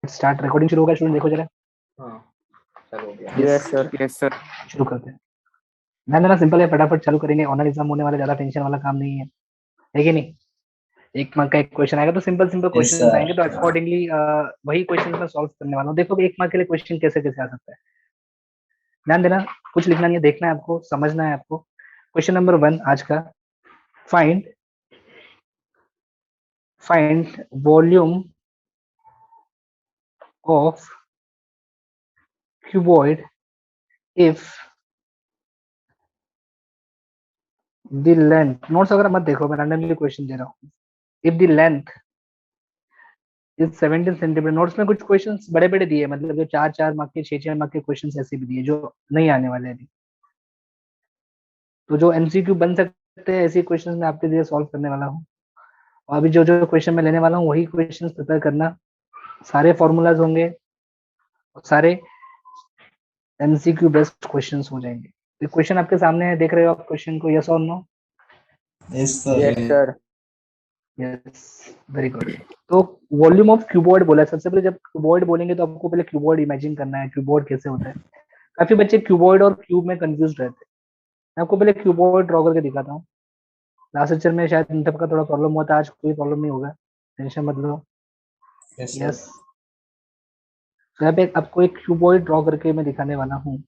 Start. Recording शुरू होगा student, देखो जरा। हाँ चलो हो गया। Yes sir, yes sir. शुरू करते हैं। ध्यान देना, सिंपल है, फटाफट चालू करेंगे। ऑनर एग्जाम होने वाला, ज्यादा टेंशन वाला काम नहीं है कि नहीं? एक मार्क का एक क्वेश्चन आएगा, तो simple simple yes question sir. आएंगे, तो अकॉर्डिंगली वही क्वेश्चन मैं सॉल्व करने वाला हूँ। देखो एक मार्क के लिए क्वेश्चन कैसे कैसे आ सकता है। ध्यान देना, कुछ लिखना नहीं है, देखना है आपको, समझना है आपको। क्वेश्चन नंबर 1 आज का। Find find volume of cuboid if the length, notes वगैरह मत देखो, मैं रैंडमली क्वेश्चन दे रहा हूँ। If the length is 17 centimetre. Notes में कुछ क्वेश्चंस बड़े बड़े दिए, मतलब जो 4 4 मार्क के 6 6 मार्क के क्वेश्चंस ऐसे भी दिए जो नहीं आने वाले अभी। तो जो एमसीक्यू बन सकते हैं ऐसे क्वेश्चंस मैं आपके लिए सॉल्व करने वाला हूँ। और अभी जो जो क्वेश्चन मैं लेने वाला हूँ वही क्वेश्चंस प्रिपेयर करना। सारे फॉर्मूलाज होंगे, सारे एमसीक्यू बेस्ड क्वेश्चंस हो जाएंगे। क्वेश्चन आपके सामने है, देख रहे हो आप क्वेश्चन को? यस और no? Yes sir. Yes sir. Yes, very good. तो वॉल्यूम ऑफ क्यूबॉइड बोला है। सबसे पहले जब क्यूबॉइड बोलेंगे तो आपको पहले क्यूबॉइड इमेजिन करना है, क्यूबॉइड कैसे होता है। काफी बच्चे क्यूबॉइड और क्यूब में कंफ्यूज रहते हैं। मैं आपको पहले क्यूबॉइड ड्रॉ करके दिखाता हूँ। लास्ट लेक्चर में शायद इन सबका थोड़ा प्रॉब्लम हुआ था, आज कोई प्रॉब्लम नहीं होगा, टेंशन मत लो। Yes sir. यस, तो यहाँ पे आपको एक क्यूबॉइड ड्रॉ करके मैं दिखाने वाला हूँ।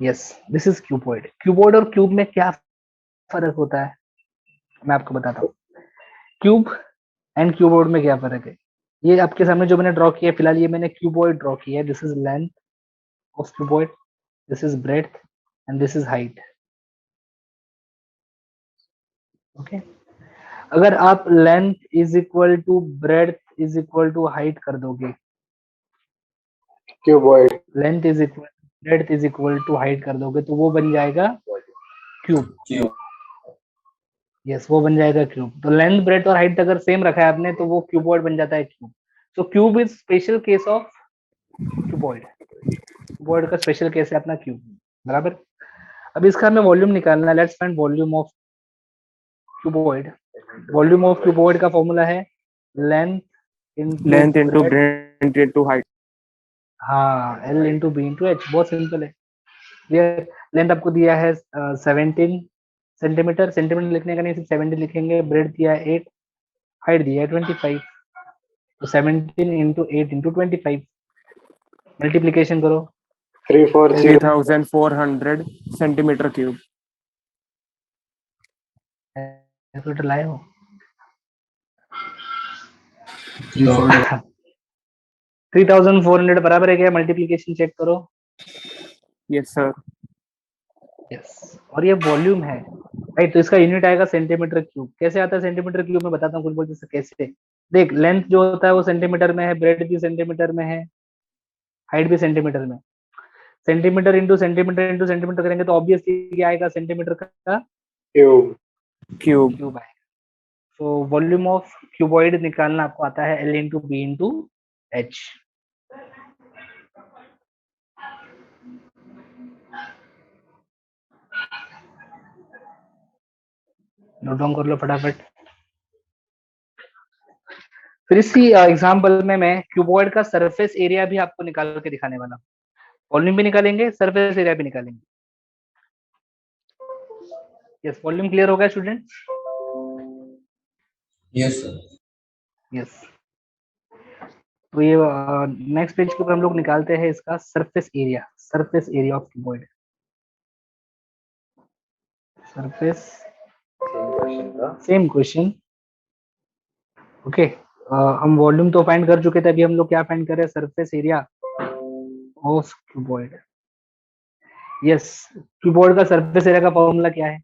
Yes, this is cuboid. Cuboid और क्यूब में क्या फर्क होता है मैं आपको बताता हूँ। क्यूब एंड क्यूबॉइड में क्या फर्क है, ये आपके सामने जो मैंने ड्रॉ किया है, फिलहाल ये मैंने क्यूबॉइड ड्रॉ किया है। This is length of cuboid, this is breadth and this is height. Okay, अगर आप length is equal to breadth is equal to height कर दोगे, cuboid. Length is equal breadth is equal to height कर दोगे, तो वो बन जाएगा क्यूब। क्यूब। यस, वो बन जाएगा क्यूब। तो लेंथ ब्रेड्थ और हाइट अगर सेम रखा है आपने तो वो क्यूबॉइड बन जाता है cube. So cube is special case of cuboid. Cuboid का स्पेशल केस है अपना क्यूब, बराबर। अब इसका हमें वॉल्यूम निकालना है। Let's find volume of cuboid. Volume of cuboid का फॉर्मूला है length into length into breadth, breadth into height. हाँ, L into B into H. बहुत सिंपल है। क्लियर। लेंथ आपको दिया है 17 सेंटीमीटर। सेंटीमीटर लिखने का नहीं, सिर्फ 17 लिखेंगे। ब्रेड दिया है 8, हाइट दिया है 25। तो 17 इंटू 8 इंटू 25, मल्टीप्लीकेशन करो। 340। 3400 सेंटीमीटर क्यूब। कैलकुलेटर लाए हो? 3400 बराबर है क्या? मल्टीप्लीकेशन चेक करो। Yes sir. यस, और ये वॉल्यूम है राइट, तो इसका यूनिट आएगा सेंटीमीटर क्यूब। कैसे आता है सेंटीमीटर क्यूब? मैं बताता हूँ कुछ बोलते से कैसे। देख, लेंथ जो होता है वो सेंटीमीटर में है, ब्रेड भी सेंटीमीटर में है, हाइट भी सेंटीमीटर में। सेंटीमीटर इंटू सेंटीमीटर करेंगे तो ऑब्वियसली क्या आएगा? सेंटीमीटर का क्यूब। क्यूब। क्यूब आएगा। तो वॉल्यूम ऑफ क्यूबॉइड निकालना आपको आता है L into B into H. Note down कर लो फटाफट। फिर इसी एग्जाम्पल में मैं क्यूबॉइड का सरफेस एरिया भी आपको निकाल के दिखाने वाला हूँ। वॉल्यूम भी निकालेंगे, सरफेस एरिया भी निकालेंगे। यस, वॉल्यूम क्लियर होगा स्टूडेंट? Yes sir. यस, तो ये नेक्स्ट पेज के ऊपर हम लोग निकालते हैं इसका surface area. Surface area of cuboid, surface, same question. Okay, हम वॉल्यूम तो फाइंड कर चुके थे, अभी हम लोग क्या फाइंड कर रहे हैं? Surface area of cuboid. Yes, cuboid का सरफेस एरिया का फॉर्मूला क्या है?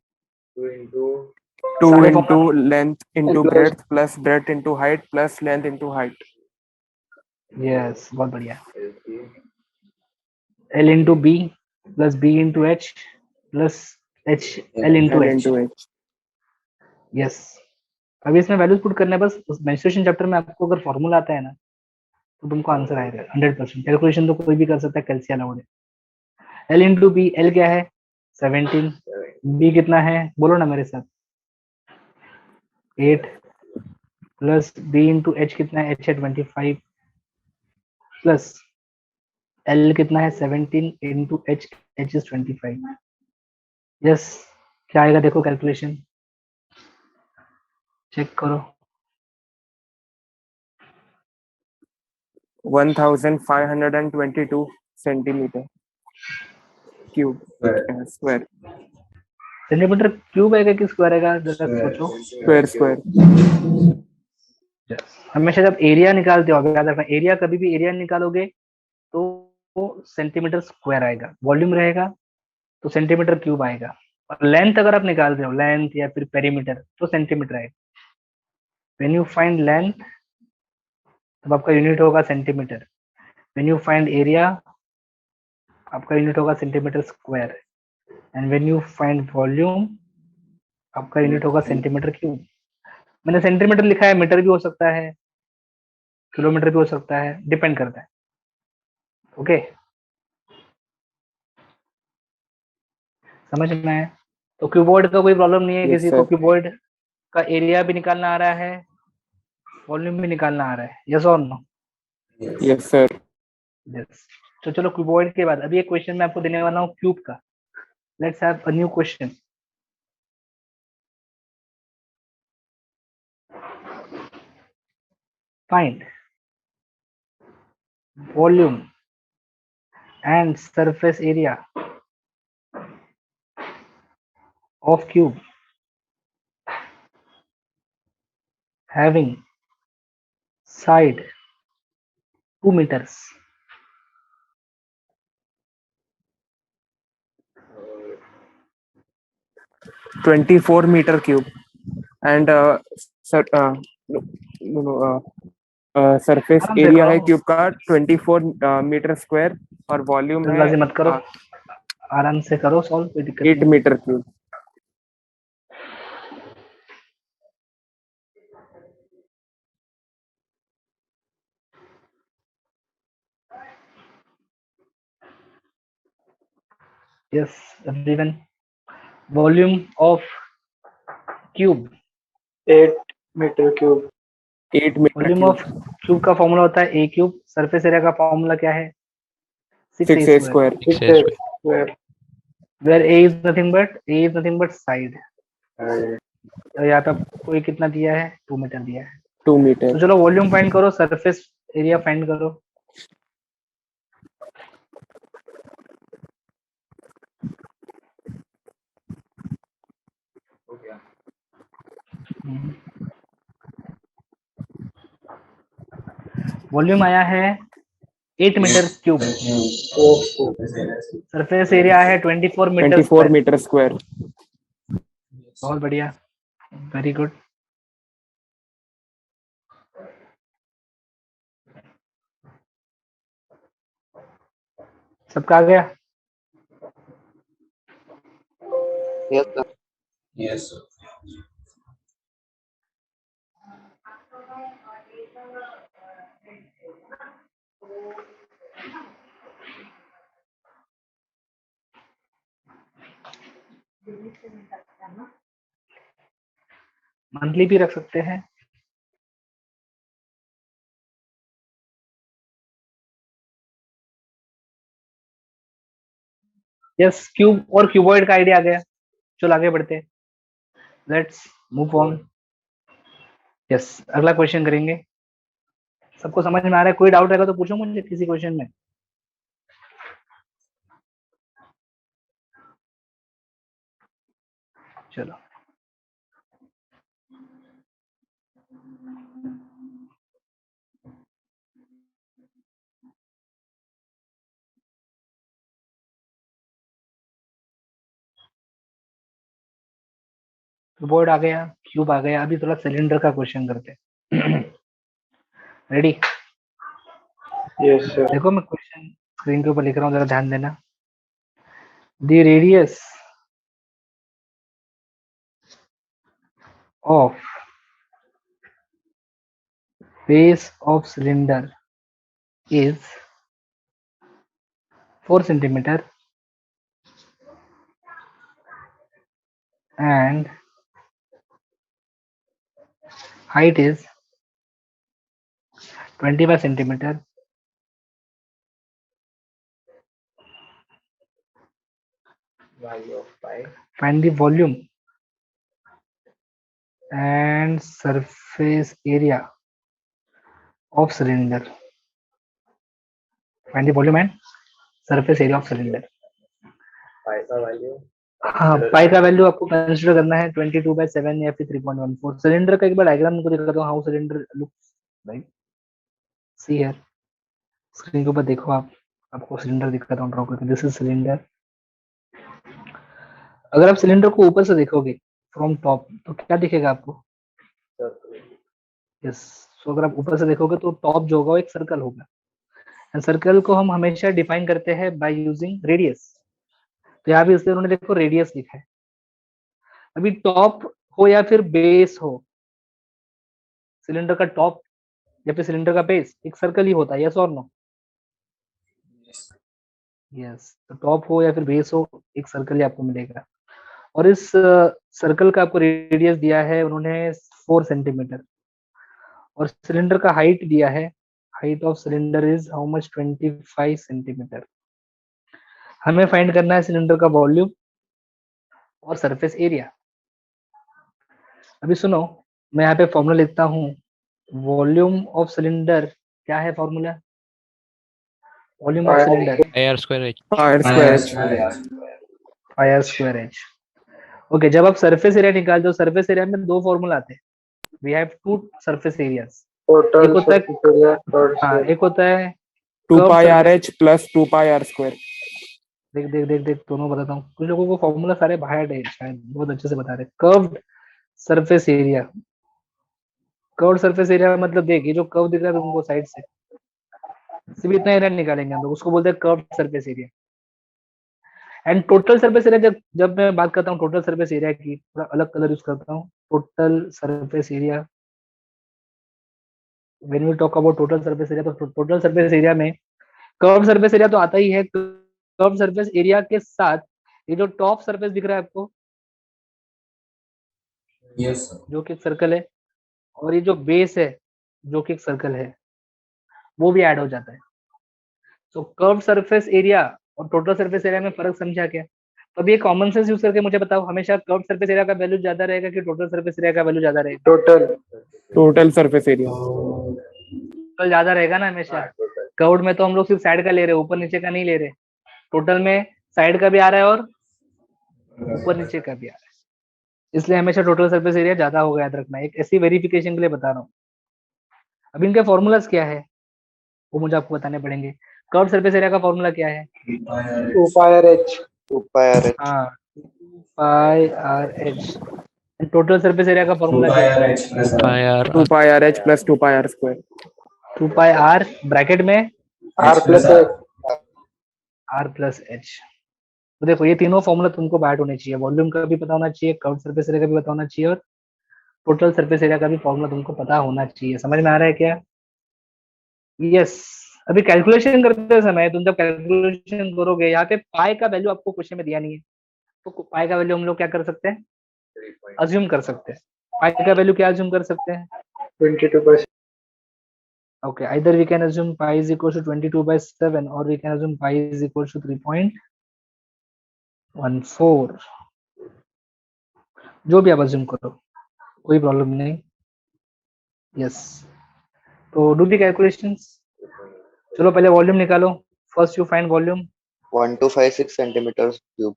2 सारे into formula. Length into breadth plus breadth into height plus length into height. Yes, बहुत बढ़िया। L into B plus B into H plus H L into L H. Into H. Yes, अभी इसमें values put करने हैं बस। उस menstruation chapter में आपको अगर फॉर्मूला आता है ना तो तुमको आंसर आएगा 100%। कैलकुलेशन तो कोई भी कर सकता है, कैलसी अलाउड है। एल इंटू बी, एल क्या है? 17। बी कितना है? बोलो ना मेरे साथ। 8 प्लस बी इंटू एच कितना है, एच है 25 प्लस एल कितना है 17 into H, H is 25। Yes, क्या आएगा देखो कैलकुलेशन चेक करो। 1522 centimeter cube square centimetre cube आएगा कि स्क्वायर आएगा, जरा सोचो। square हमेशा जब एरिया निकालते हो, याद रखना, एरिया कभी भी एरिया निकालोगे तो वो सेंटीमीटर स्क्वायर आएगा, वॉल्यूम रहेगा तो सेंटीमीटर क्यूब आएगा। और लेंथ अगर आप निकालते हो, लेंथ या फिर पेरीमीटर, तो सेंटीमीटर आएगा। व्हेन यू फाइंड लेंथ तब आपका यूनिट होगा centimetre, when you find area आपका यूनिट होगा centimetre square, and when you find volume आपका यूनिट होगा सेंटीमीटर क्यूब। मैंने सेंटीमीटर लिखा है, मीटर भी हो सकता है, किलोमीटर भी हो सकता है, डिपेंड करता है। ओके, समझ में आया? तो क्यूबॉइड का कोई प्रॉब्लम नहीं है, yes किसी sir को क्यूबॉइड का एरिया भी निकालना आ रहा है, वॉल्यूम भी निकालना आ रहा है, यस और नो? yes sir yes. तो चलो क्यूबॉइड के बाद अभी एक क्वेश्चन मैं आपको देने वाला हूँ क्यूब का। Let's have a new question. Find volume and surface area of cube having side 2 meters. 24 meter cube and no, no, surface आराम से एरिया करो, है क्यूब का 24 मीटर स्क्वायर और वॉल्यूम है जल्दबाजी मत करो, आराम से करो सॉल्व, कोई दिक्कत 8 नहीं। Meter cube. Yes everyone, volume of cube, 8 meter cube. 8 meter volume of cube cube का फॉर्मूला होता है ए क्यूब, सरफेस एरिया का फॉर्मूला क्या है 6a 6a square, square 6 square. Where a is nothing but side. तो यहाँ पे कोई कितना दिया है 2 मीटर दिया है। 2 मीटर। तो चलो वॉल्यूम फाइंड करो, सरफेस एरिया फाइंड करो। वॉल्यूम आया है 8 मीटर क्यूब, सरफेस एरिया है 24 मीटर 24 स्क्वायर। Metre square. बहुत बढ़िया, वेरी गुड। सबका आ गया? Yes, sir. मंथली भी रख सकते हैं। यस, क्यूब और क्यूबॉइड का आइडिया आ गया। चलो आगे बढ़ते हैं, लेट्स मूव ऑन। यस, अगला क्वेश्चन करेंगे। सबको समझ में आ रहा है? कोई डाउट रहेगा तो पूछो मुझे किसी क्वेश्चन में। चलो, क्यूबॉइड आ गया, क्यूब आ गया, अभी थोड़ा सिलेंडर का क्वेश्चन करते हैं। रेडी? Yes, sir. देखो मैं क्वेश्चन स्क्रीन के ऊपर लिख रहा हूँ, जरा ध्यान देना। The radius of base of cylinder is 4 centimeter and height is 25 centimeter. Value of pi. Find the volume and surface area of cylinder. Find the volume and surface area of cylinder. Pi का value. हाँ, पाई का value आपको consider करना है 22/7 या फिर 3.14। Cylinder का एक बार डायग्राम को दिखाता हूँ, how cylinder looks right. See here, screen के ऊपर देखो आप, आपको सिलेंडर दिखाता हूँ ड्रॉ करके। This is cylinder. अगर आप सिलेंडर को ऊपर से देखोगे फ्रॉम टॉप तो क्या दिखेगा आपको? यस, सो अगर आप ऊपर से देखोगे तो टॉप जो होगा वो एक सर्कल होगा, एंड सर्कल को हम हमेशा डिफाइन करते हैं बाय यूजिंग रेडियस। तो यहाँ भी इसलिए उन्होंने देखो रेडियस लिखा है। अभी टॉप हो या फिर बेस हो, सिलेंडर का टॉप या फिर सिलेंडर का बेस एक सर्कल ही होता है, यस और नो? यस, तो टॉप हो या फिर बेस हो एक सर्कल ही आपको मिलेगा। और इस सर्कल का आपको रेडियस दिया है उन्होंने 4 सेंटीमीटर, और सिलेंडर का हाइट दिया है, height of cylinder is how much? 25 centimetre. हमें फाइंड करना है सिलेंडर का वॉल्यूम और सरफेस एरिया। अभी सुनो, मैं यहाँ पे फॉर्मूला लिखता हूँ। वॉल्यूम ऑफ सिलेंडर क्या है formula? Volume of cylinder R square H. R square H. R square H. Okay, जब आप सरफेस एरिया निकालते हो, सरफेस एरिया में दो फॉर्मूला आते हैं। We have two surface areas. Total एक होता है, surface area per हाँ square. एक होता है 2 curved pi surface- RH plus 2 pi R square. देख देख देख देख दोनों बताता हूँ, कुछ लोगों को फॉर्मूला सारे बाहर है, शायद बहुत अच्छे से बता रहे। Curved surface area, curved surface area मतलब देख, ये जो कर्व दिख रहा है तुमको साइड से, सिर्फ इतना एरिया निकालेंगे हम लोग, उसको बोलते हैं curved surface area. And total surface area, जब जब मैं बात करता हूँ टोटल सरफेस एरिया की, थोड़ा अलग कलर यूज करता हूँ। Total surface area, when we talk about total surface area, तो टोटल सरफेस एरिया में कर्व सरफेस एरिया तो आता ही है। कर्व सरफेस एरिया के साथ ये जो टॉप सरफेस दिख रहा है आपको, Yes. जो कि एक सर्कल है, और ये जो बेस है जो कि एक सर्कल है, वो भी ऐड हो जाता है। तो कर्व सरफेस एरिया और टोटल सरफेस एरिया में फर्क समझा क्या? तो अभी ये कॉमन सेंस यूज करके मुझे बताओ, हमेशा कर्व सरफेस एरिया का वैल्यू ज्यादा रहेगा कि टोटल सरफेस एरिया का वैल्यू ज्यादा रहेगा? Total. Total surface area. Total ज्यादा रहेगा ना हमेशा। कर्व्ड में तो हम लोग सिर्फ साइड का ले रहे हैं, ऊपर नीचे का नहीं ले रहे। टोटल में साइड का भी आ रहा है और ऊपर नीचे का भी आ रहा है, इसलिए हमेशा टोटल सरफेस एरिया ज्यादा होगा, याद रखना। एक ऐसी वेरिफिकेशन के लिए बता रहा हूँ। अब इनके फॉर्मूलाज क्या है वो मुझे आपको बताने पड़ेंगे। कर्व सरफेस एरिया का फॉर्मूला क्या है? 2 pi RH. 2 pi RH. हाँ, pi R H. Total surface area का फॉर्मूला क्या है? 2 pi r 2 pi RH plus 2 pi R square. 2 pi R bracket में R plus H. R plus H. तो देखो ये तीनों फॉर्मूला तुमको बैट होने चाहिए, वॉल्यूम का भी पता होना चाहिए, कर्व सरफेस एरिया का भी पता होना चाहिए, और टोटल सरफेस एरिया का भी फॉर्मूला तुमको पता होना चाहिए। समझ में आ रहा है क्या? यस। अभी कैलकुलेशन करते समय तुम जब कैलकुलेशन करोगे, यहाँ पे पाई का वैल्यू आपको क्वेश्चन में दिया नहीं है, तो पाई का वैल्यू हम लोग क्या कर सकते हैं? अज्यूम कर सकते हैं। पाई का वैल्यू क्या अज्यूम कर सकते हैं? 22%. Okay, either we can assume pi is equal to 22/7 or we can assume pi is equal to 3.14, जो भी आप assume करो, कोई प्रॉब्लम नहीं। यस, तो डू दी कैलकुलेशंस। चलो पहले वॉल्यूम निकालो। First you find volume. 1256 centimeters cube.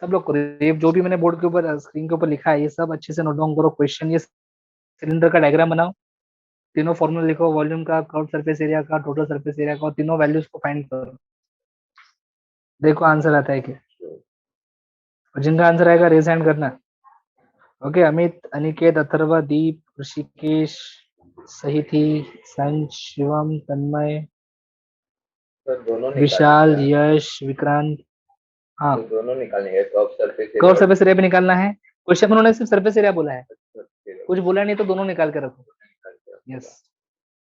सब लोग करो ये, जो भी मैंने बोर्ड के ऊपर स्क्रीन के ऊपर लिखा है ये सब अच्छे से नोट डाउन करो। क्वेश्चन, ये सिलेंडर का डायग्राम बनाओ, तीनों फॉर्मूला लिखो, वॉल्यूम का, कर्व सरफेस एरिया का, टोटल सरफेस एरिया का, और तीनों वैल्यूज को फाइंड करो। देखो आंसर आता है क्या, और जिनका आंसर आएगा रेज हैंड करना। ओके, अमित, अनिकेत, अथर्व, दीप, ऋषिकेश, सहिथी, संच, शिवम, तन्मय, विशाल, यश, विक्रांत। हाँ, दोनों निकालने हैं, कर्व सरफेस एरिया भी निकालना है। क्वेश्चन में उन्होंने सिर्फ सरफेस एरिया बोला है, कुछ बोला नहीं, तो दोनों निकाल के रखो। यस,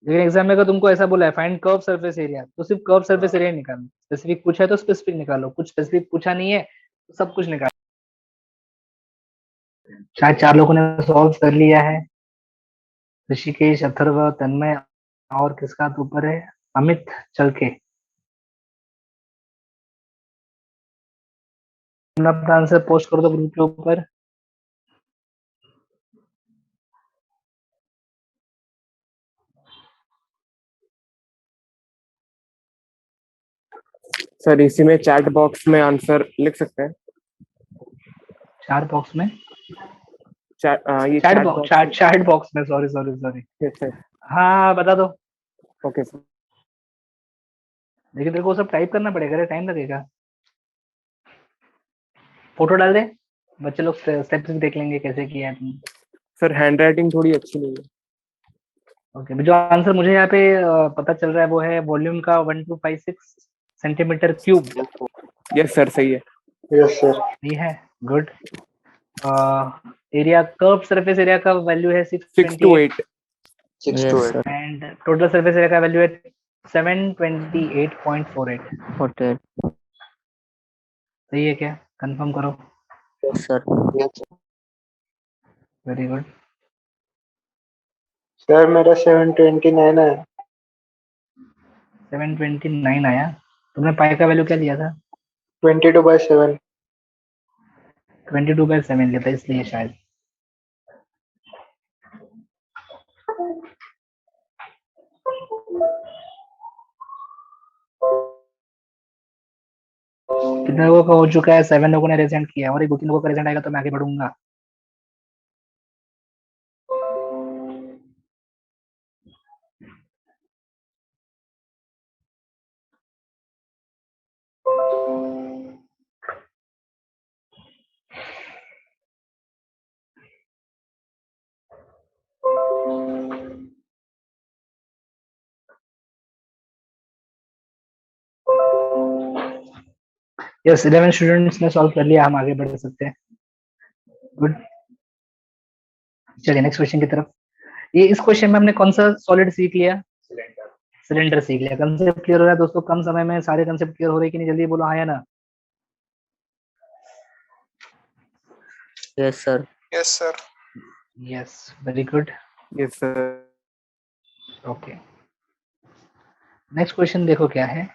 लेकिन एग्जाम में अगर तुमको ऐसा बोला है फाइंड कर्व सरफेस एरिया, तो सिर्फ कर्व सरफेस एरिया निकालना। स्पेसिफिक पूछा है तो स्पेसिफिक निकालो, कुछ स्पेसिफिक पूछा नहीं है तो सब कुछ निकालो। शायद 4 लोगों ने सॉल्व कर लिया है। ऋषिकेश, अथर्व, तन्मय और किसका तो ऊपर है, अमित चल के अपना आंसर पोस्ट कर दो ग्रुप के ऊपर। सर इसी में चैट बॉक्स में आंसर लिख सकते हैं। चार बॉक्स में, ये chat chat box, box chat box में, सॉरी सॉरी सॉरी। में। हाँ बता दो, ओके सर। लेकिन तेरे को वो सब टाइप करना पड़ेगा, टाइम लगेगा। फोटो डाल दे, बच्चे लोग स्टेप्स भी देख लेंगे कैसे किया है तुमने। सर हैंड राइटिंग थोड़ी अच्छी नहीं है। ओके, जो आंसर मुझे यहाँ पे पता चल रहा है वो है वॉल्यूम का 1256 सेंटीमीटर क्यूब। यस सर सही है। Yes, sir. ये है, good. Area, curve surface area का वैल्यू है 6 to 628 8 6 Yes, to 8. sir. And total surface area का वैल्यू है 728.48। Hotel. सही है क्या, कंफर्म करो। Yes, sir. Yes, sir. Very good. Sir, मेरा 729 है। 729 आया। तुमने पाई का वैल्यू क्या लिया था? 22/7। 22/7 लिया था, इसलिए शायद। कितने लोगों का हो चुका है? 7 लोगों ने रेजेंट किया और एक 2-3 लोगों का रेजेंट आएगा तो मैं आगे बढ़ूंगा। यस, 11 स्टूडेंट्स ने सॉल्व कर लिया, हम आगे बढ़ सकते हैं। गुड। चलिए नेक्स्ट क्वेश्चन की तरफ। ये इस क्वेश्चन में हमने कौन सा सॉलिड सीख लिया? सिलेंडर सीख लिया। कंसेप्ट क्लियर हो रहा है दोस्तों? कम समय में सारे कंसेप्ट क्लियर हो रहे हैं कि नहीं? जल्दी बोलो हाँ या ना। Yes, sir. Yes, sir. Yes, very good. Yes sir. Okay, next question देखो क्या है।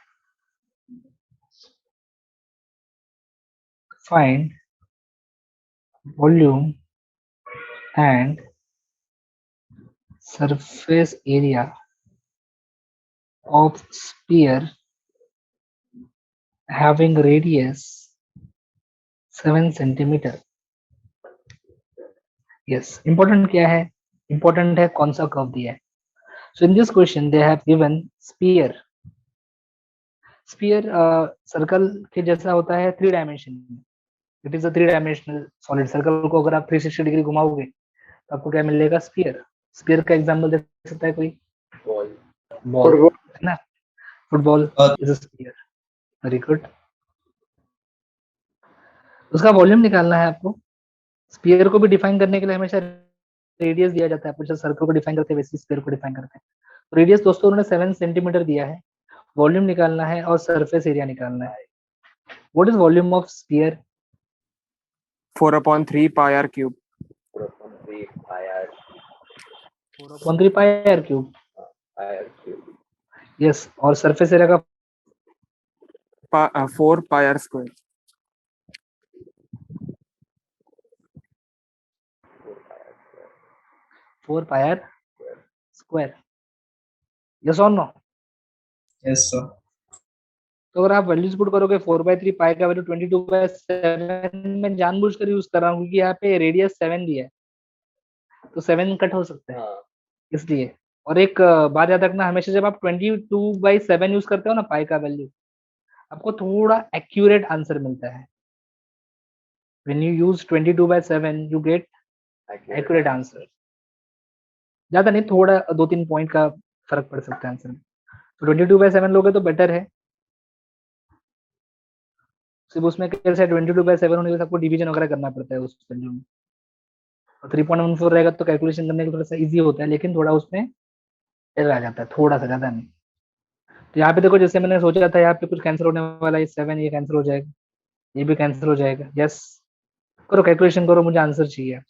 Find volume and surface area of sphere having radius 7 centimeter. Yes, important क्या है? Important है कौन सा कर्व दिया है। So in this question they have given sphere. Sphere circle के जैसा होता है 3 डायमेंशन में। It is a 3 dimensional solid. Circle को अगर आप 360 डिग्री घुमाओगे तो आपको क्या मिलेगा? स्फीयर। स्फीयर का एग्जांपल दे सकता है कोई? Ball, Football. है ना? Football is a sphere. Very good. उसका वॉल्यूम निकालना है आपको। स्फीयर को भी डिफाइन करने के लिए हमेशा रेडियस दिया जाता है। आपको जैसे सर्कल को डिफाइन करते हैं वैसे स्फीयर को डिफाइन करते हैं। रेडियस दोस्तों उन्होंने 7 सेंटीमीटर दिया है। वॉल्यूम निकालना है और सरफेस एरिया निकालना है। What is volume of sphere? 4/3 pi r cube। 4.3 pi R cube. Yes, और सरफेस एरिया का 4 pi r square। 4 pi R square. Yes और नो? Yes sir. तो अगर आप वैल्यूज पुट करोगे 4/3 पाई का वैल्यू 22/7 में जानबूझकर यूज कर रहा हूँ क्योंकि यहाँ पे रेडियस 7 दिया है तो 7 कट हो सकता है इसलिए। और एक बात याद रखना, हमेशा जब आप 22/7 यूज करते हो ना पाई का वैल्यू, आपको थोड़ा एक्यूरेट आंसर मिलता है। When you use 22/7 you get accurate answer. ज्यादा नहीं, थोड़ा 2-3 पॉइंट का फर्क पड़ सकता है आंसर में। तो 22/7 लोगे तो बेटर है। सिर्फ उसमें कैसे 22/7 होने के आपको डिवीजन वगैरह करना पड़ता है उस वैल्यू में। 3.14 रहेगा तो कैलकुलेशन करने के थोड़ा सा इजी होता है, लेकिन थोड़ा उसमें एरर आ जाता है, थोड़ा सा, ज्यादा नहीं। तो यहाँ पे देखो, जैसे मैंने सोचा था यहाँ पे कुछ कैंसिल होने वाला है, 7 ये कैंसिल हो जाएगा, ये भी कैंसिल हो जाएगा। यस, करो कैलकुलेशन करो, मुझे आंसर चाहिए।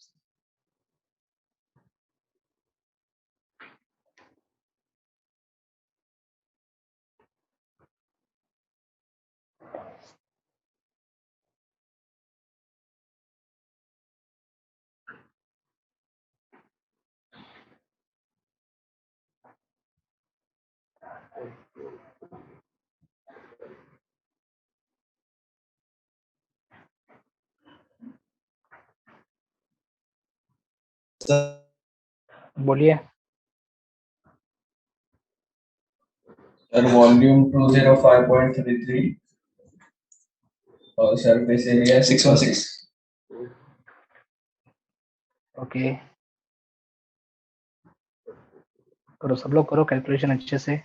Sir, बोलिए। volume 205.33 और surface area 616. ओके, करो सब लोग, करो कैलकुलेशन अच्छे से।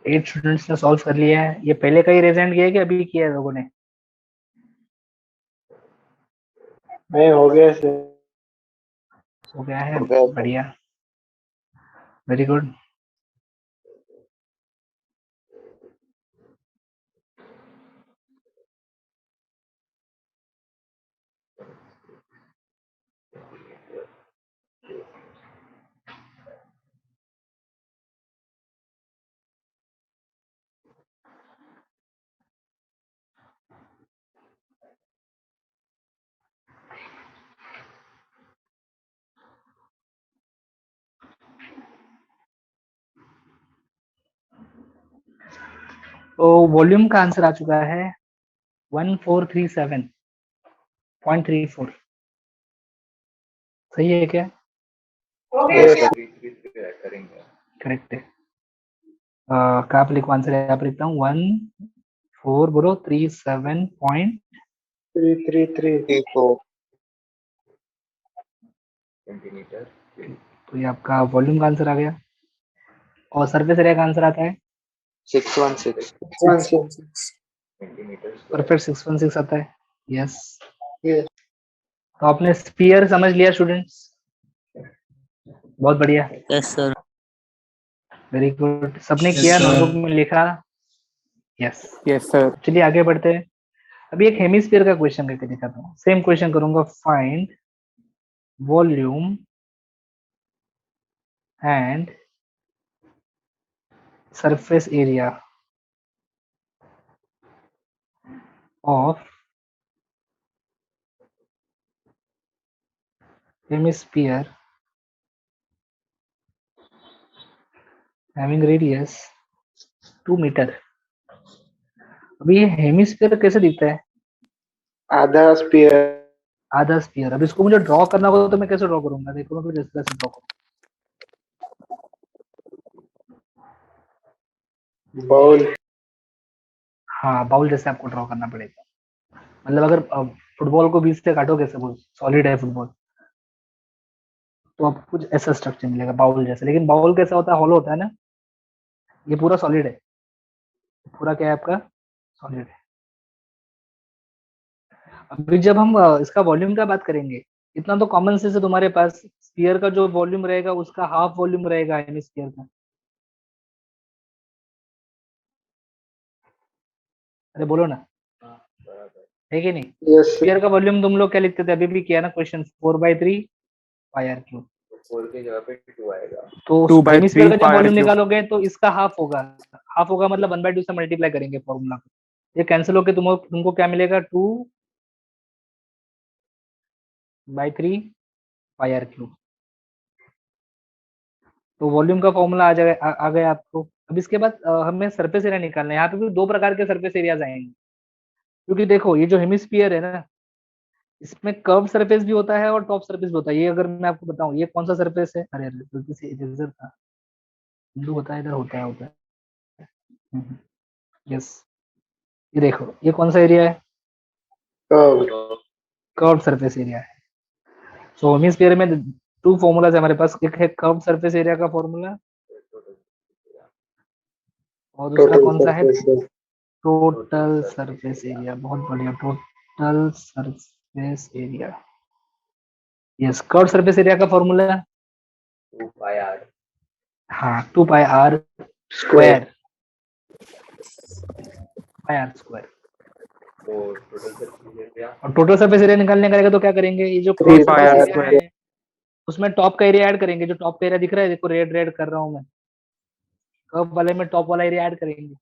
एट स्टूडेंट्स ने सॉल्व कर लिया है। ये पहले का ही रिजेंट किया है कि अभी किया है लोगों ने? नहीं हो गया सर। हो गया है, हो गया सर। बढ़िया, वेरी गुड। तो वॉल्यूम का आंसर आ चुका है 1437.34। सही है क्या? Yes, sir. करेक्ट है। कहाँ पे लिखो आंसर? यहाँ पे लिखता हूँ 1437 पॉइंट 333. 34 तो ये आपका वॉल्यूम का आंसर आ गया। और सरफेस एरिया का आंसर आता है 616 616. परफेक्ट 616 आता है। Yes, Yes. तो आपने स्पीयर समझ लिया स्टूडेंट्स, बहुत बढ़िया, यस सर। Very good. सबने Yes, किया, sir. नोटबुक में लिखा? यस। Yes, sir. चलिए आगे बढ़ते हैं। अभी एक हेमिस्फीयर का क्वेश्चन करके दिखाता हूँ। सेम क्वेश्चन करूंगा, find volume and surface area of hemisphere having radius 2 meter. अभी ये हेमिस्फीयर कैसे दिखता है? आधा स्पीयर. आधा स्फीयर। अब इसको मुझे ड्रॉ करना होगा तो मैं कैसे ड्रॉ करूंगा? देखो मैं कुछ इस तरह से ड्रॉ करूंगा। बाउल. हाँ, बाउल जैसे आपको ड्रॉ करना पड़ेगा। मतलब अगर फुटबॉल को बीच से काटोगे, सपोज सॉलिड है फुटबॉल, तो आपको कुछ ऐसा स्ट्रक्चर मिलेगा बाउल जैसा। लेकिन बाउल कैसा होता है? हॉलो होता है ना। ये पूरा सॉलिड है, पूरा क्या है आपका? सॉलिड है। अभी जब हम इसका वॉल्यूम का बात करेंगे, इतना तो कॉमन सेंस है तुम्हारे पास, स्फीयर का जो वॉल्यूम रहेगा उसका हाफ वॉल्यूम रहेगा हेमिस्फीयर का। अरे बोलो ना, है कि नहीं? Yes, sir. स्फीयर का वॉल्यूम तुम लोग क्या लिखते थे? अभी भी किया ना क्वेश्चन, 4/3 पाई आर क्यूब। तो 2/3 हेमिस्फीयर का जब pi r वॉल्यूम cube. निकालोगे तो इसका हाफ होगा। हाफ होगा मतलब 1/2 से मल्टीप्लाई करेंगे फॉर्मूला को। ये कैंसिल होके तुमको क्या मिलेगा? 2/3 पाई आर क्यूब। तो वॉल्यूम का फॉर्मूला आ गया आपको। अब इसके बाद हमें सरफेस एरिया निकालना है। यहाँ पे भी दो प्रकार के सरफेस एरियाज आएंगे, क्योंकि देखो ये जो हेमिस्फीयर है ना, इसमें कर्व सरफेस भी होता है और टॉप सरफेस भी होता है। ये अगर मैं आपको बताऊं ये कौन सा सरफेस है, अरे गलती से इरेजर था, बिंदु होता है इधर, होता है। यस, ये देखो ये कौन सा एरिया है? Curve. कर्व सरफेस एरिया है। सो हेमिस्फीयर में टू फॉर्मूलाज है हमारे पास, एक है कर्व सरफेस एरिया का फॉर्मूला और दूसरा Total कौन सा है? surface. Total surface area. बहुत बढ़िया, total surface area. Yes, curve surface area का फॉर्मूला 2 pi r हाँ 2 pi R square, pi R square. तो टोटल सरफेस एरिया और टोटल सरफेस एरिया निकालने का रहेगा तो क्या करेंगे, ये जो 3 curve pi surface r area है उसमें टॉप का एरिया ऐड करेंगे। जो टॉप का एरिया दिख रहा है, देखो रेड रेड कर रहा हूँ मैं, कर्व वाले में टॉप वाला एरिया ऐड करेंगे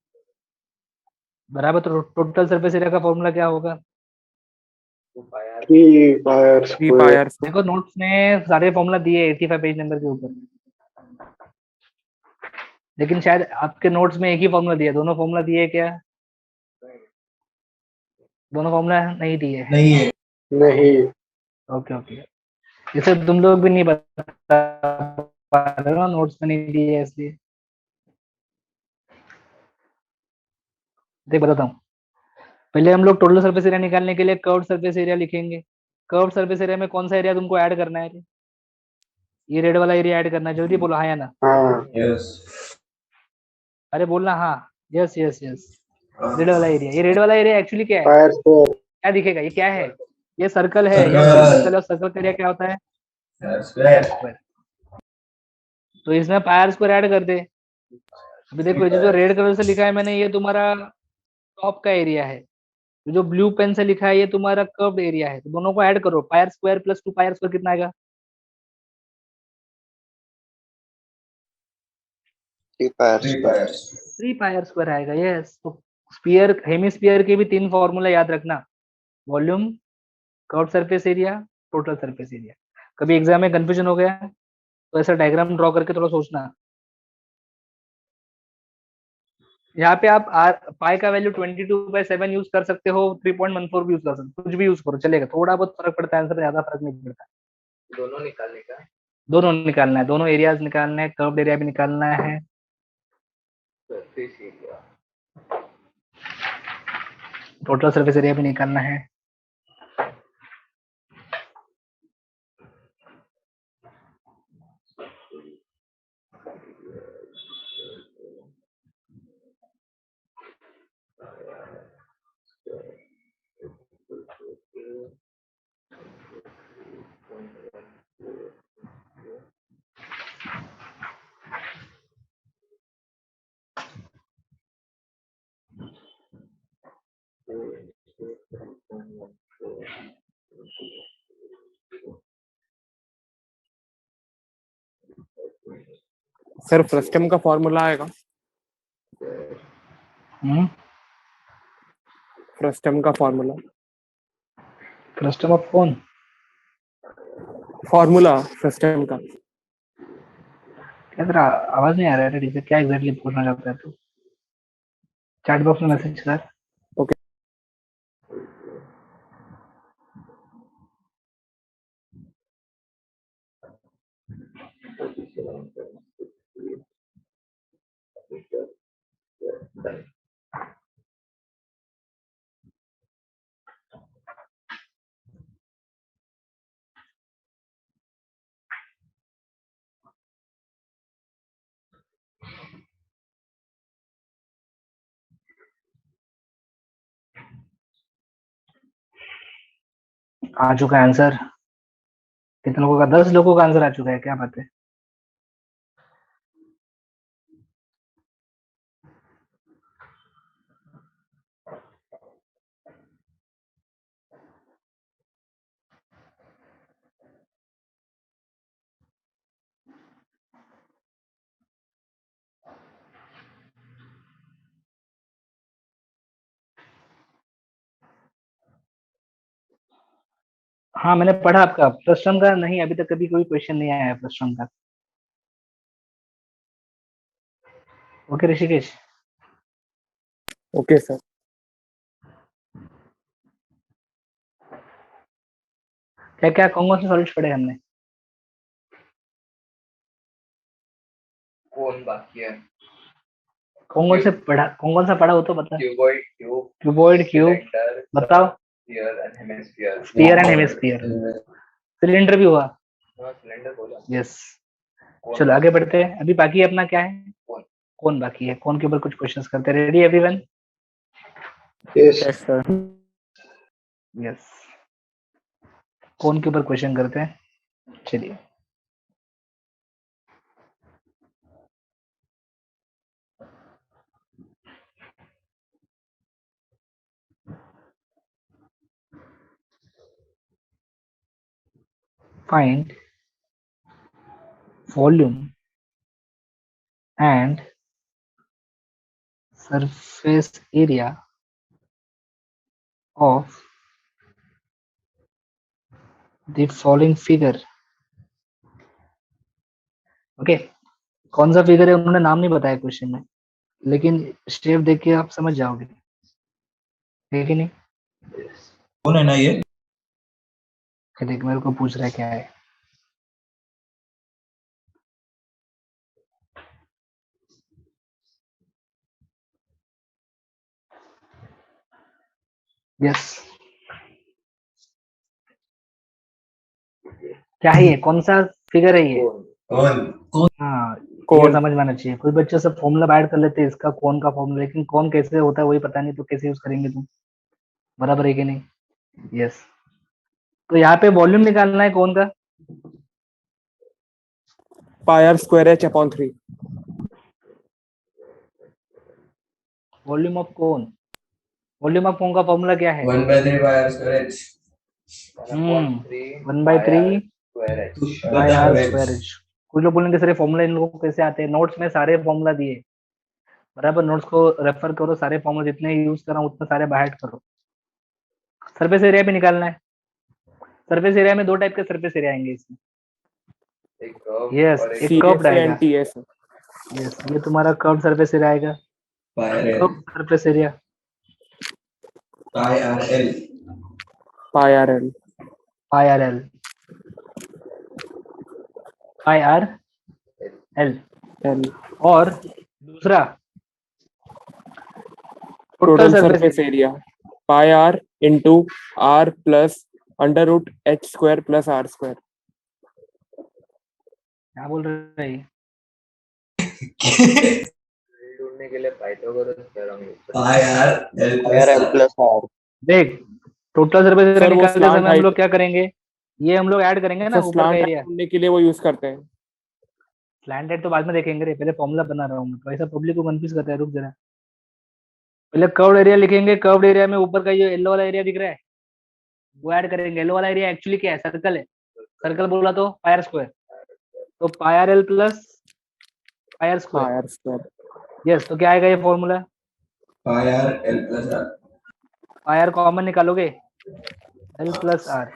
बराबर। तो टोटल सरफेस एरिया का फॉर्मूला क्या होगा? 2 pi r 3 pi r 3 pi square. r square. देखो नोट्स में सारे फॉर्मूला दिए 85 पेज नंबर के ऊपर, लेकिन शायद आपके नोट्स में एक ही फॉर्मूला दिया, दोनों फॉर्मूला दिए क्या? दोनों फॉर्मूला नहीं दिए। नहीं है. नहीं. ओके ओके, इसे तुम लोग भी नहीं बता पा रहे हो ना, नोट्स में नहीं दिए इसलिए। देख बताता हूँ, पहले हम लोग टोटल सरफेस एरिया निकालने के लिए कर्व सरफेस एरिया लिखेंगे। कर्व सरफेस एरिया में कौन सा एरिया तुमको ऐड करना है? ये रेड वाला एरिया ऐड करना है, जल्दी बोलो हाँ या ना। हाँ. Yes. अरे बोलना हाँ। यस यस यस, रेड वाला एरिया। ये रेड वाला एरिया एक्चुअली क्या है, Pi r square. क्या दिखेगा, ये क्या है? ये सर्कल है। सर्कल। यस, सर्कल और सर्कल का एरिया क्या होता है? That's pier right. स्क्वायर। तो इसमें पायर स्क्वायर ऐड कर दे। अभी देखो ये जो रेड कलर से लिखा है मैंने, ये तुम्हारा टॉप का एरिया है। जो ब्लू पेन से लिखा है ये तुम्हारा कर्व्ड एरिया है। तो दोनों को ऐड करो, pier square plus 2 pier square कितना आएगा? 3 pi r 3 square pi r. 3 pier square आएगा। यस, तो स्फीयर हेमिस्फीयर के भी 3 फॉर्मूला याद रखना, volume, curve surface area, total surface area. कभी एग्जाम में कंफ्यूजन हो गया तो ऐसा डायग्राम ड्रॉ करके थोड़ा सोचना। यहाँ पे आप पाई का वैल्यू 22/7 यूज कर सकते हो, 3.14 भी यूज कर सकते हो, कुछ भी यूज करो चलेगा, थोड़ा बहुत फर्क पड़ता है, आंसर ज्यादा फर्क नहीं पड़ता। दोनों निकालने का दोनों निकालना है, दोनों एरियाज निकालना है, कर्व्ड एरिया भी निकालना है, surface area total surface area भी निकालना है। सर फ्रस्टम का फॉर्मूला आएगा, फ्रस्टम का फॉर्मूला, फ्रस्टम ऑफ कौन? फॉर्मूला फ्रस्टम का। क्या तेरा आवाज नहीं आ रहा है टीचर, क्या एग्जैक्टली पूछना चाहता है तू? चैट बॉक्स में मैसेज कर। ओके। आ चुका है आंसर। कितने लोगों का? 10 लोगों का आंसर आ चुका है, क्या बात है। हाँ मैंने पढ़ा आपका फ्रस्टम का, नहीं अभी तक कभी कोई क्वेश्चन नहीं आया है फ्रस्टम का। ओके ऋषिकेश। Okay sir. क्या क्या कौन कौन से सॉलिड्स पढ़े हमने? कौन बाकी है? कौन से पढ़ा, कौन सा पढ़ा हो तो बता। Cuboid, tube, cuboid, cube, cylinder, बताओ। Sphere and hemisphere. Sphere and hemisphere, cylinder भी हुआ। हाँ सिलेंडर बोला। यस, कौन चलो बाकी आगे बढ़ते हैं। अभी बाकी अपना क्या है? कौन? कौन बाकी है, कौन के ऊपर कुछ क्वेश्चंस करते हैं। Ready everyone? Yes. Yes, sir. Yes, कौन के ऊपर क्वेश्चन करते हैं? चलिए, find volume and surface area of the following figure. Okay, कौन सा फिगर है उन्होंने नाम नहीं बताया क्वेश्चन में, लेकिन शेप देख के आप समझ जाओगे, है कि नहीं? कौन है ना ये? देख, मेरे को पूछ रहा है क्या है। यस, क्या है ये? कौन सा फिगर है ये? कौन? हाँ, ये कौन? समझ में आना चाहिए। कोई बच्चे सब फॉर्मूला ऐड कर लेते हैं इसका कौन का फॉर्मूला, लेकिन कौन कैसे होता है वही पता नहीं, तो कैसे यूज करेंगे तुम? बराबर है कि नहीं? यस, तो यहाँ पे वॉल्यूम निकालना है कौन का? Pi R square H upon 3। Volume of कौन? वॉल्यूम ऑफ कौन का फॉर्मूला क्या है? 1/3 by r square h. 1/3 square h. By R square H. कुछ लोग बोलेंगे सर ये फॉर्मूला इन लोगों को कैसे आते हैं? नोट्स में सारे फॉर्मूला दिए, बराबर। नोट्स को रेफर करो, सारे फॉर्मूला जितने यूज कर रहा हूँ उतने सारे बाहर करो। सरफेस एरिया भी निकालना है। सरफेस एरिया में दो टाइप के सरफेस एरिया आएंगे इसमें। एक curve यस, और एक सी कर्व्ड एस आएगा। And T S. यस, ये तुम्हारा कर्व्ड सरफेस एरिया आएगा। Pi r l. Curved surface area Pi r l. Pi R L. Pi R L, pi R L. L और दूसरा total surface area pi R into R plus under root H square plus R square. क्या बोल रहे हैं? ढूंढने के लिए Pythagoras theorem use करते Pi r l R plus L r. plus R. देख, टोटल सरफेस एरिया सर वो निकालते slant समय हम height- लोग क्या करेंगे? ये हम लोग ऐड करेंगे ना सर ऊपर का स्लांट एरिया। ढूंढने के लिए वो यूज करते हैं। स्लैंटेड तो बाद में देखेंगे रे, पहले फॉर्मूला बना रहा हूँ मैं, तो ऐसा पब्लिक को कंफ्यूज करता है। रुक जरा, पहले कर्व्ड एरिया लिखेंगे। कर्व्ड एरिया में ऊपर का ये येलो वाला एरिया दिख रहा है, वो ऐड करेंगे। येलो वाला एरिया एक्चुअली क्या है? सर्कल है। सर्कल बोला तो पाई आर स्क्वायर, तो pi R L plus pi R pi square. R square. Yes, तो क्या आएगा ये फॉर्मूला? Pi r l plus r. Pi R common निकालोगे, L plus R.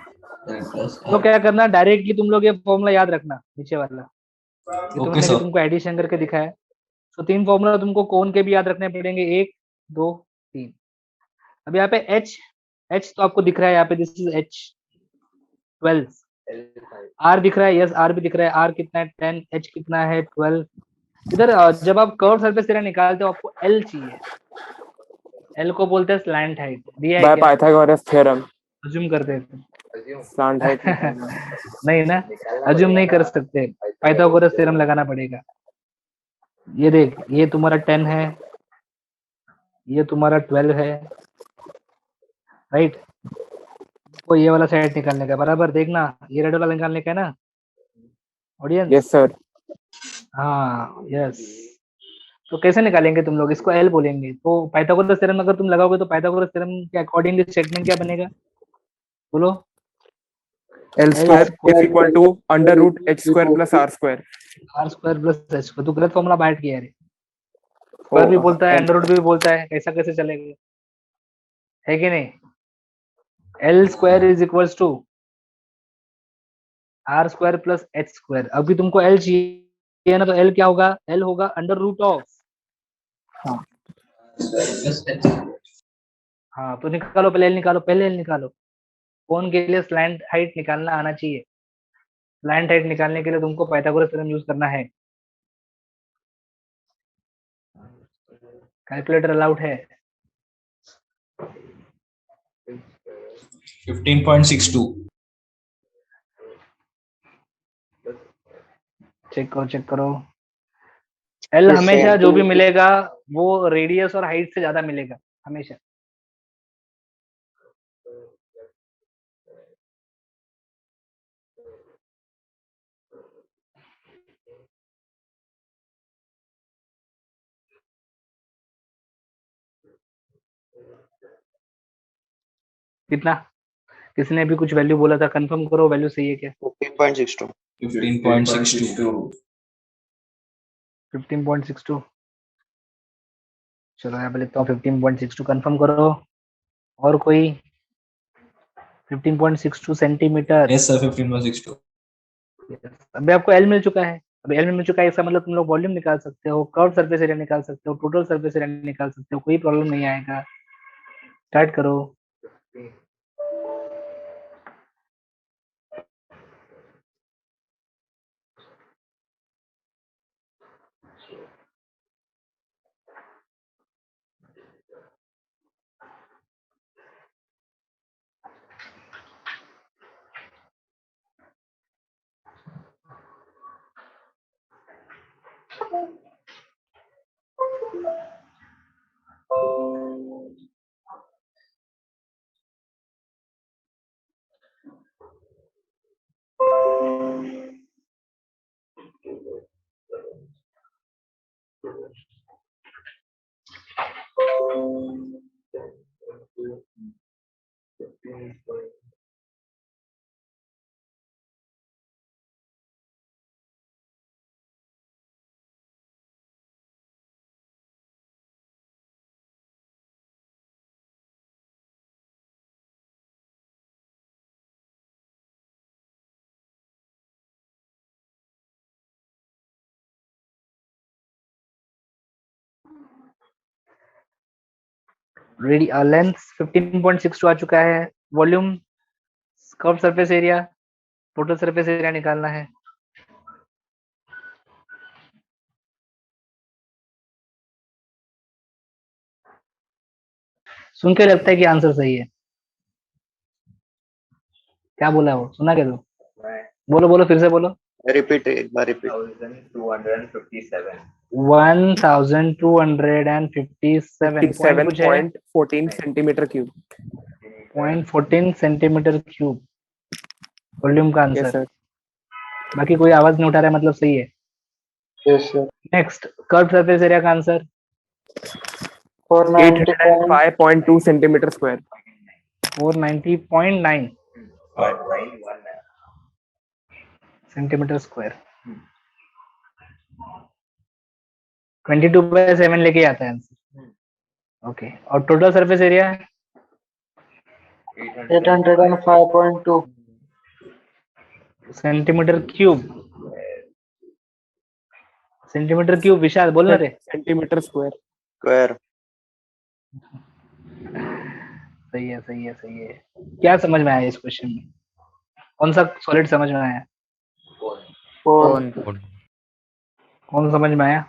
L plus तो r. क्या करना, डायरेक्टली तुम लोग ये फॉर्मूला याद रखना, नीचे वाला ये तो Okay, मैंने sir. तुमको एडिशन करके दिखाया। तो तीन फॉर्मूला तुमको कौन के भी याद रखने पड़ेंगे, 1 2 3। अब यहाँ पे एच, एच तो आपको दिख रहा है यहाँ पे, दिस इज एच 12। आर दिख रहा है, यस आर भी दिख रहा है। आर कितना है? 10। एच कितना है? 12। इधर जब आप कर्व सरफेस एरिया निकालते हो आपको एल चाहिए। एल को बोलते हैं स्लैंट हाइट। दिया है बाय क्या? पाइथागोरस थ्योरम अज्यूम करते हैं। Assume स्लांट हाइट नहीं ना, अज्यूम नहीं कर सकते, पाइथागोरस थ्योरम लगाना पड़ेगा। ये देख, ये तुम्हारा 10 है, ये तुम्हारा 12 है, राइट। तो ये वाला साइड निकालने का, बराबर। देखना, ये रेड वाला निकालने का है ना ऑडियंस? Yes sir. हाँ यस। तो कैसे निकालेंगे तुम लोग? इसको एल बोलेंगे। तो पाइथागोरस थ्योरम अगर तुम लगाओगे तो पाइथागोरस थ्योरम के अकॉर्डिंगली स्टेटमेंट क्या बनेगा? बोलो। L square is equal to under root H square plus R square. R square plus H square. तो गलत फॉर्मूला बैठ गया है। स्क्वायर भी बोलता है, अंडर रूट भी बोलता है, ऐसा कैसे चलेगा? है कि नहीं? L square is equals to R square plus H square. अभी तुमको एल चाहिए ना, तो एल क्या होगा? एल होगा under root of. Plus h. हाँ, तो निकालो पहले एल निकालो, पहले एल निकालो। कौन के लिए स्लैंट हाइट निकालना आना चाहिए। स्लैंट हाइट निकालने के लिए तुमको पाइथागोरस थ्योरम यूज करना है। कैलकुलेटर अलाउड है? 15.62. चेक करो, चेक करो। एल ये हमेशा same जो भी to- मिलेगा वो रेडियस और हाइट से ज्यादा मिलेगा हमेशा। कितना? किसी ने भी कुछ वैल्यू बोला था, कंफर्म करो वैल्यू सही है क्या? 15.62. 15.62. 15.62। चलो यहाँ पे लिखता हूँ 15.62 कंफर्म करो। और कोई? 15.62 सेंटीमीटर। Yes, sir. 15.62. अभी आपको एल मिल चुका है। अभी एल मिल चुका है, इसका मतलब तुम लोग वॉल्यूम निकाल सकते हो, कर्व सरफेस एरिया निकाल सकते हो, टोटल सरफेस एरिया निकाल सकते हो, कोई प्रॉब्लम नहीं आएगा। स्टार्ट करो। रेडी लेंथ 15.62 आ चुका है। Volume, curve surface area, total surface area निकालना है। सुन के लगता है कि आंसर सही है। क्या बोला वो, सुना क्या तू? बोलो बोलो, फिर से बोलो। Repeat एक बार repeat. 1257. 1257 पॉइंट कुछ है। 57.14 centimetre cube. 0.14 centimetre cube volume का यस आंसर। सर। बाकी कोई आवाज नहीं उठा रहा है, मतलब सही है। Yes, sir. Next, curve surface area का आंसर 490. 805.2 centimetre square. 490.9 991 है. Centimetre square. 22/7 लेके आता है आंसर। ओके, और total surface area 805.2. Centimetre cube. Centimetre cube, Vishal बोलना रे। Centimetre square. Square. सही है सही है सही है। क्या समझ में आया इस क्वेश्चन में? कौन सा सॉलिड समझ में आया? Cone. कौन समझ में आया?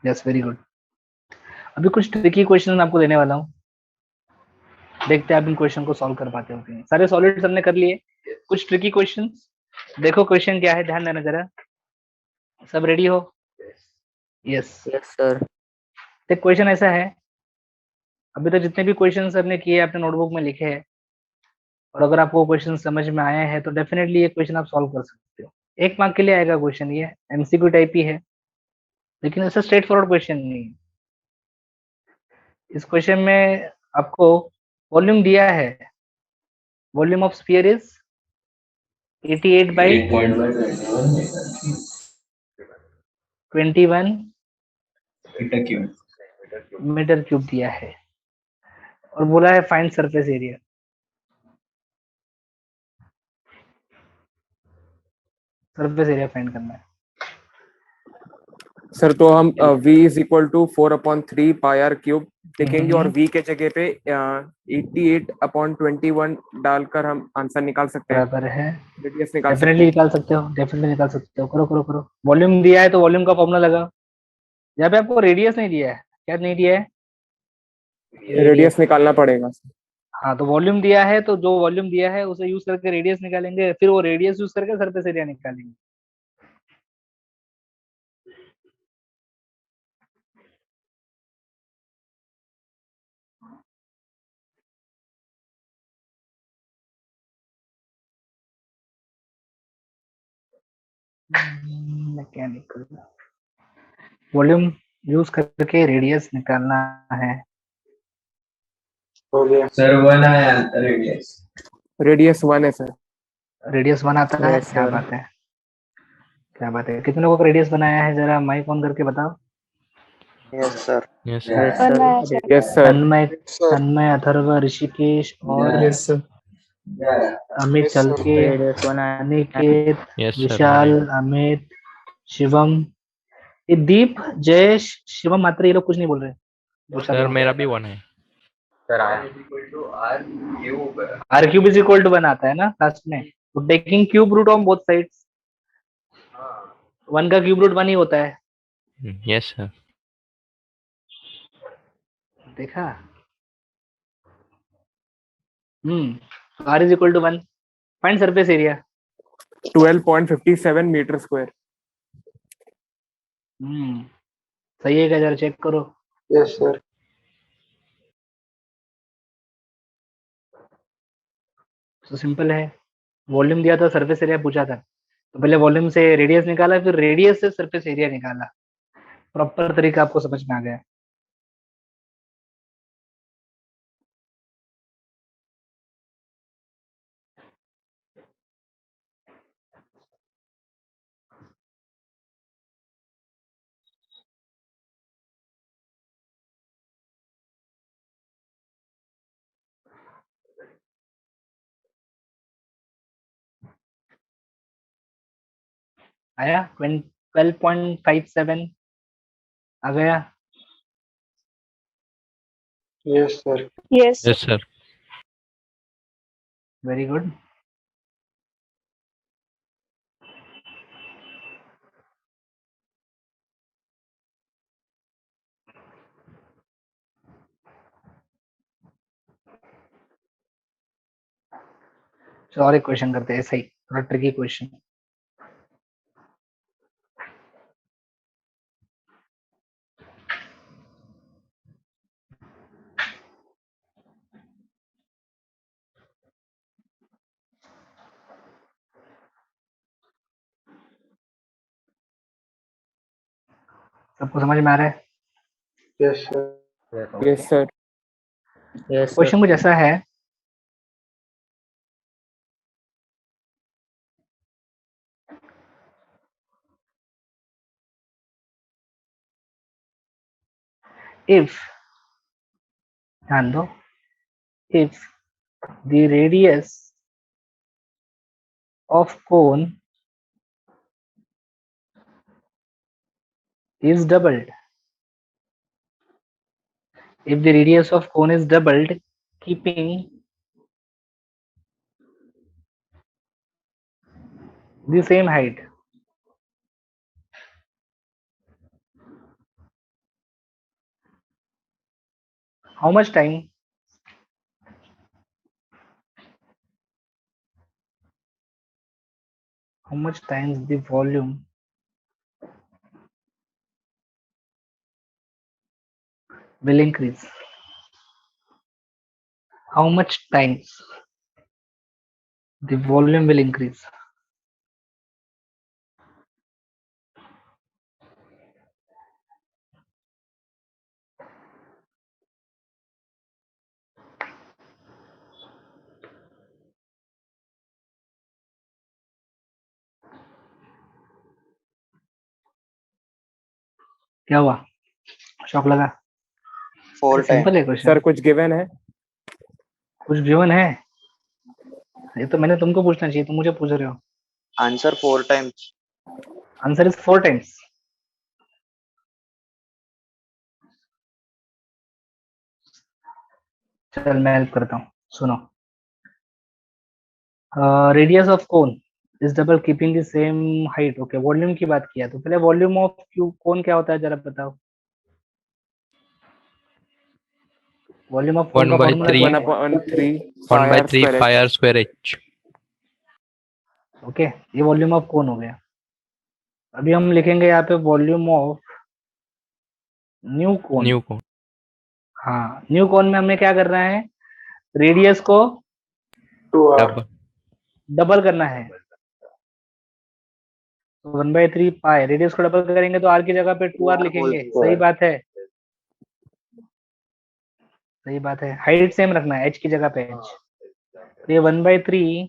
Yes, very good. अभी कुछ ट्रिकी क्वेश्चन आपको देने वाला हूँ, देखते हैं आप इन क्वेश्चन को सॉल्व कर पाते हो कि नहीं। सारे सॉलिड्स हमने कर लिए, कुछ ट्रिकी क्वेश्चंस। देखो क्वेश्चन क्या है, ध्यान देना जरा। सब रेडी हो? यस। Yes, sir. एक क्वेश्चन ऐसा है, अभी तक जितने भी क्वेश्चंस हमने किए अपने नोटबुक में लिखे हैं, और अगर आपको क्वेश्चन समझ में आया है तो डेफिनेटली ये क्वेश्चन आप सॉल्व कर सकते हो। 1 मार्क के लिए आएगा क्वेश्चन, ये एमसीक्यू टाइप ही है, लेकिन ऐसा स्ट्रेट फॉरवर्ड क्वेश्चन नहीं है। इस क्वेश्चन में आपको वॉल्यूम दिया है, volume of sphere is 88 by 21 Meter cube. Meter cube दिया है, और बोला है find surface area. Surface area find करना है। सर तो हम v is equal to 4/3 pi R cube लिखेंगे और v के जगह पे 88/21 डालकर हम आंसर निकाल सकते हैं, बराबर है, रेडियस निकाल सकते डेफिनेटली हैं। निकाल सकते हो, डेफिनेटली निकाल सकते हो। करो करो करो। वॉल्यूम दिया है तो वॉल्यूम का फॉर्मूला लगाओ। यहाँ पे आपको रेडियस नहीं दिया है, क्या नहीं दिया है? रेडियस निकालना पड़ेगा। हाँ, तो वॉल्यूम दिया है तो जो वॉल्यूम दिया है उसे यूज करके रेडियस निकालेंगे, फिर वो रेडियस यूज करके सरफेस एरिया निकालेंगे। मैकेनिकल वॉल्यूम यूज करके रेडियस निकालना है। हो गया। सर 1 आया रेडियस। रेडियस 1 है सर। रेडियस 1 आता है, Yes, क्या sir. बात है, क्या बात है। कितने लोगों को रेडियस बनाया है, जरा माइक ऑन करके बताओ। Yes sir. Yes, Yeah. sir. Yes sir. Tanmay, sir. Tanmay, Atharva, Rishikesh और Yes, sir. Yeah. Amit Yes, चल sir. के, Radius 1 and Aniket, Yes, sir. विशाल, अमित, शिवम, ये दीप, जयेश, शिवम मात्र, ये लोग कुछ नहीं बोल रहे। पूछा सर तो मेरा भी 1 है। Sir, I is equal to R cube. R cube is equal to 1 आता है ना लास्ट में, तो taking cube root on both sides, हाँ, 1 का क्यूब रूट 1 ही होता है, Yes, sir. देखा। R is equal to 1, find surface area. 12.57 metre square. सही है क्या, जरा चेक करो। Yes sir. तो सिंपल है, वॉल्यूम दिया था, सरफेस एरिया पूछा था, तो पहले वॉल्यूम से रेडियस निकाला, फिर रेडियस से सरफेस एरिया निकाला। प्रॉपर तरीका आपको समझ में आ गया। आया 12.57 आ गया। Yes sir. Yes, sir. Very good. चलो और एक क्वेश्चन करते हैं, सही थोड़ा ट्रिकी क्वेश्चन। सबको समझ में आ रहा है? Yes sir. Yes sir. Yes, sir. Question कुछ ऐसा है, इफ, ध्यान दो, if the radius of cone is doubled, if the radius of cone is doubled keeping the same height, how much time times the volume will increase, how much times the volume will increase? क्या हुआ, shock लगा? 4 time. Simple है question. Sir कुछ given है? कुछ given है? ये तो मैंने तुमको पूछना चाहिए, तुम मुझे पूछ रहे हो। Answer 4 times. Answer is 4 times। चल मैं हेल्प करता हूँ, सुनो। Radius of cone is double keeping the same height. Okay, volume की बात किया, तो पहले वॉल्यूम ऑफ क्यूब कोन क्या होता है, जरा बताओ। वॉल्यूम ऑफ कोन 1 का by फॉर्मूला 3 क्या है? 1/3 1 by 3 square pi h। r square h. Okay, ये वॉल्यूम ऑफ कोन हो गया। अभी हम लिखेंगे यहाँ पे volume of new cone. New cone. हाँ, न्यू कोन में हमें क्या करना है, रेडियस को 2R। Double. डबल करना है। 1/3 पाई, रेडियस को डबल करेंगे तो आर की जगह पे 2R लिखेंगे। सही बात है, सही बात है, हाइट सेम रखना है, h की जगह पे h। तो ये 1/3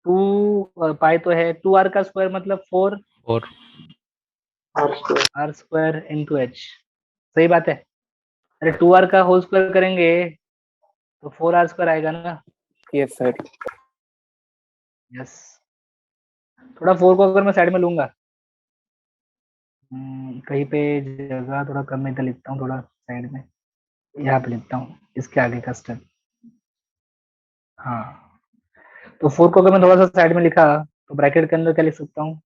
2 पाई तो है 2r का स्क्वायर मतलब 4 4 r स्क्वायर इंटू h। सही बात है। अरे 2r का होल स्क्वायर करेंगे तो 4r स्क्वायर आएगा ना। Yes sir. यस। थोड़ा 4 को अगर मैं साइड में लूंगा, कहीं पे जगह थोड़ा कम इधर लिखता हूँ, थोड़ा साइड में यहाँ पे लिखता हूँ, इसके आगे का स्टेप। हाँ, तो 4 को अगर मैं थोड़ा सा साइड में लिखा तो ब्रैकेट के अंदर क्या लिख सकता हूँ,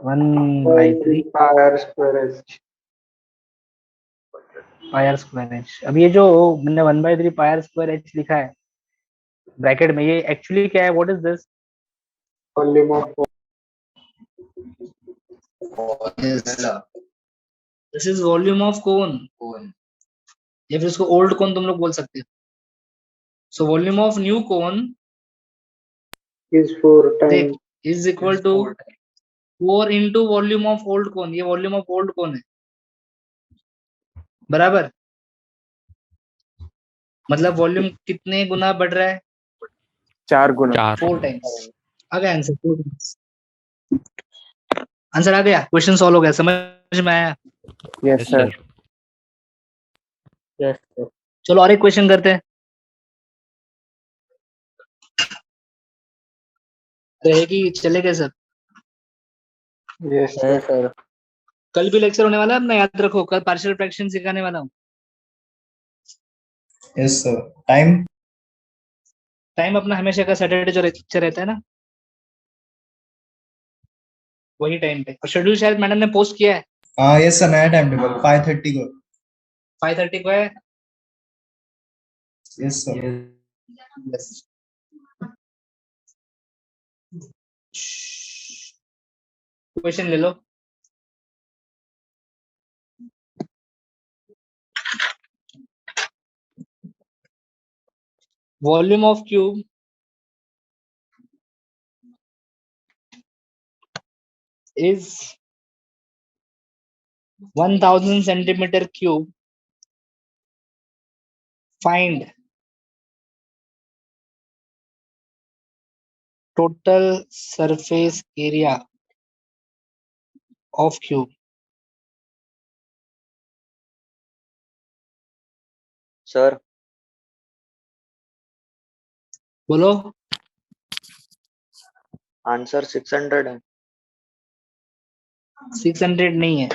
1/3 पाई आर स्क्वायर एच। अब ये जो मैंने 1/3 पाई आर स्क्वायर एच लिखा है ब्रैकेट में, ये एक्चुअली क्या है, what is this? Volume of this is volume of cone, या फिर इसको ओल्ड कोन तुम लोग बोल सकते हो। So volume of new cone is 4 times is equal to 4 into volume of old cone. ये वॉल्यूम ऑफ ओल्ड कोन है, बराबर। मतलब वॉल्यूम कितने गुना बढ़ रहा है? 4 गुना। 4 4 टाइम्स। आ गया आंसर, 4 टाइम्स। आंसर आ गया, क्वेश्चन सॉल्व हो गया, समझ में आया? Yes yes sir. Sir. Yes sir. चलो और एक क्वेश्चन करते हैं। रहेगी, चलेगा सर? yes yes sir. कल भी लेक्चर होने वाला है अपना, याद रखो, कल पार्शियल फ्रैक्शन सिखाने वाला हूँ। Yes, sir. Time? टाइम अपना हमेशा का सैटरडे जो लेक्चर रहता है ना, वही टाइम पे। और शेड्यूल शायद मैडम ने पोस्ट किया है, Yes, sir. नया टाइम टेबल 5:30 को. 5:30 को है। Yes, sir. Yes. क्वेश्चन ले लो। Volume of cube is 1000 centimeter cube. Find total surface area of cube. Sir बोलो। आंसर 600 है। 600 नहीं है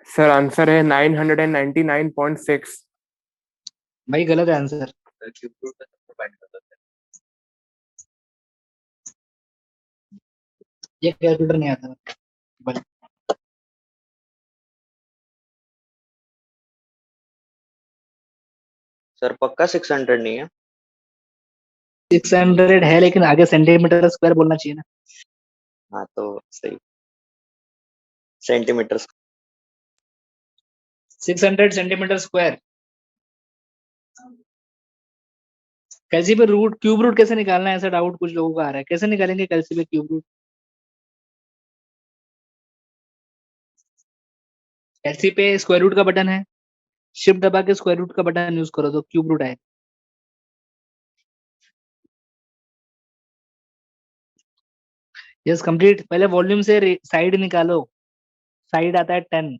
सर आंसर है 999.6। भाई, गलत है आंसर। ये कैलकुलेटर नहीं आता भाई। सर पक्का 600 नहीं है? 600 है, लेकिन आगे सेंटीमीटर स्क्वायर बोलना चाहिए ना। हाँ तो सही, सेंटीमीटर। 600 centimetre square. कैल्सी पे रूट, क्यूब रूट कैसे निकालना है, ऐसा डाउट कुछ लोगों का आ रहा है। कैसे निकालेंगे कैल्सी पे क्यूब रूट? कैल्सी पे स्क्वायर रूट का बटन है, शिफ्ट दबा के स्क्वायर रूट का बटन यूज करो तो क्यूब रूट आए। Yes complete. पहले वॉल्यूम से साइड निकालो, साइड आता है 10।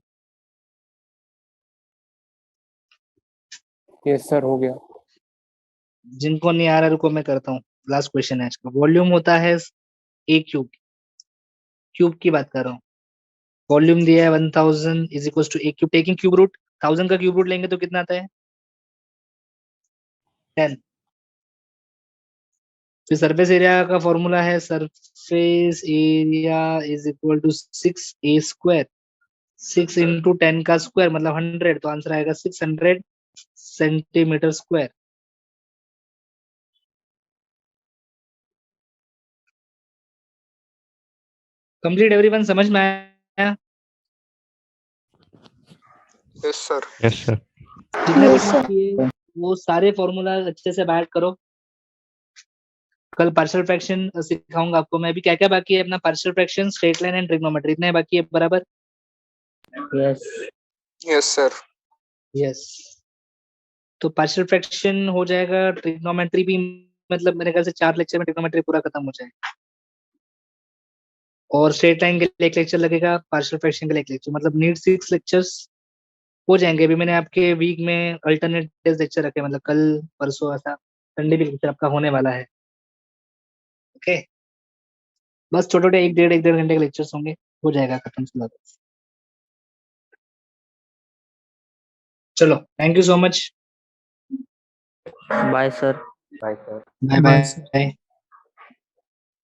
यस सर हो गया। जिनको नहीं आ रहा रुको मैं करता हूँ। लास्ट क्वेश्चन है आज का। वॉल्यूम होता है ए क्यूब, क्यूब की बात कर रहा हूँ। वॉल्यूम दिया है 1000 is equal to a cube, taking cube root. 1000 का क्यूब रूट लेंगे तो कितना आता है? 10। फिर सरफेस एरिया का फॉर्मूला है, surface area is equal to 6a square. 6 into 10 का स्क्वायर मतलब 100, तो आंसर आएगा 600 सेंटीमीटर स्क्वायर। कंप्लीट एवरीवन, समझ में आया? Yes sir. Yes sir. जितने क्वेश्चन किए वो सारे फॉर्मूला अच्छे से बैठ करो। कल पार्शियल फ्रैक्शन सिखाऊंगा आपको मैं। भी क्या क्या बाकी है अपना? Partial fraction, straight line and trigonometry, इतने बाकी है, बराबर? Yes. Yes sir. यस, तो पार्शियल फ्रैक्शन हो जाएगा, ट्रिग्नोमेट्री भी, मतलब मेरे ख्याल से 4 लेक्चर में ट्रिग्नोमेट्री पूरा खत्म हो जाएगा, और स्ट्रेट लाइन के लिए एक लेक्चर लगेगा, पार्शियल फ्रैक्शन के लिए एक लेक्चर, मतलब नीड 6 लेक्चर्स हो जाएंगे। अभी मैंने आपके वीक में अल्टरनेट लेक्चर रखे, मतलब कल परसों ऐसा संडे भी लेक्चर आपका होने वाला है। ओके, बस छोटे छोटे 1 डेढ़ घंटे के लेक्चर्स होंगे, हो जाएगा खत्म सिलेबस। चलो, thank you so much. Bye sir. Bye sir. Bye Bye, sir. Bye.